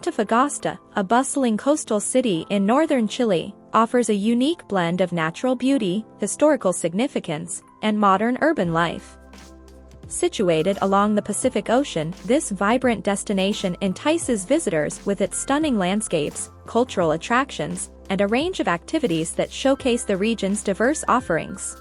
Antofagasta, a bustling coastal city in northern Chile, offers a unique blend of natural beauty, historical significance, and modern urban life. Situated along the Pacific Ocean, this vibrant destination entices visitors with its stunning landscapes, cultural attractions, and a range of activities that showcase the region's diverse offerings.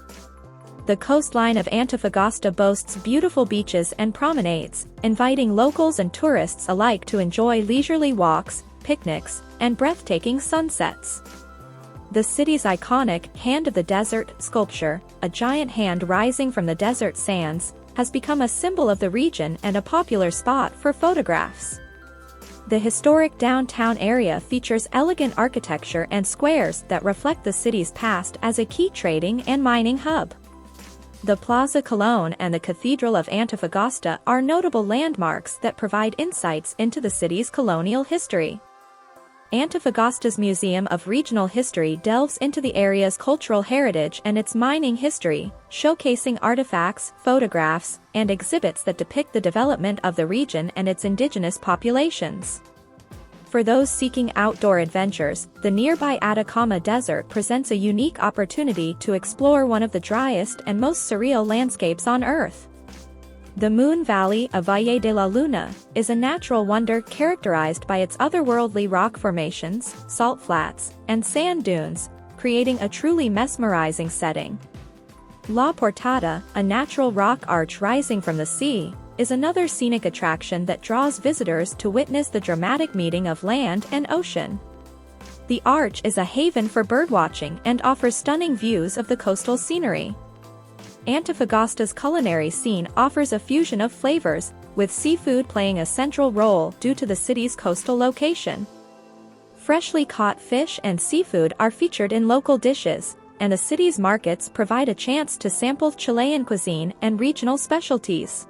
The coastline of Antofagasta boasts beautiful beaches and promenades, inviting locals and tourists alike to enjoy leisurely walks, picnics, and breathtaking sunsets. The city's iconic Hand of the Desert sculpture, a giant hand rising from the desert sands, has become a symbol of the region and a popular spot for photographs. The historic downtown area features elegant architecture and squares that reflect the city's past as a key trading and mining hub. The Plaza Colón and the Cathedral of Antofagasta are notable landmarks that provide insights into the city's colonial history. Antofagasta's Museum of Regional History delves into the area's cultural heritage and its mining history, showcasing artifacts, photographs, and exhibits that depict the development of the region and its indigenous populations. For those seeking outdoor adventures, the nearby Atacama Desert presents a unique opportunity to explore one of the driest and most surreal landscapes on Earth. The Moon Valley of Valle de la Luna is a natural wonder characterized by its otherworldly rock formations, salt flats, and sand dunes, creating a truly mesmerizing setting. La Portada, a natural rock arch rising from the sea, is another scenic attraction that draws visitors to witness the dramatic meeting of land and ocean. The arch is a haven for birdwatching and offers stunning views of the coastal scenery. Antofagasta's culinary scene offers a fusion of flavors, with seafood playing a central role due to the city's coastal location. Freshly caught fish and seafood are featured in local dishes, and the city's markets provide a chance to sample Chilean cuisine and regional specialties.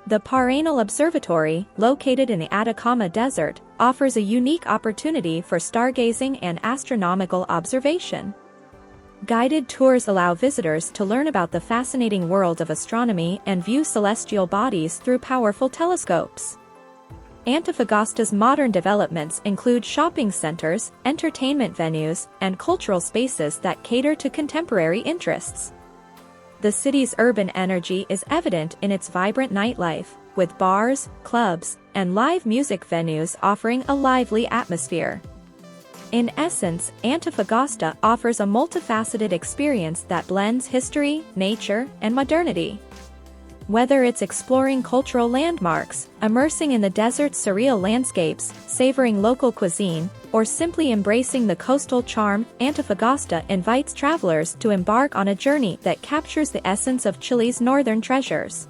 The Paranal Observatory, located in the Atacama Desert, offers a unique opportunity for stargazing and astronomical observation. Guided tours allow visitors to learn about the fascinating world of astronomy and view celestial bodies through powerful telescopes. Antofagasta's modern developments include shopping centers, entertainment venues, and cultural spaces that cater to contemporary interests. The city's urban energy is evident in its vibrant nightlife, with bars, clubs, and live music venues offering a lively atmosphere. In essence, Antofagasta offers a multifaceted experience that blends history, nature, and modernity. Whether it's exploring cultural landmarks, immersing in the desert's surreal landscapes, savoring local cuisine, or simply embracing the coastal charm, Antofagasta invites travelers to embark on a journey that captures the essence of Chile's northern treasures.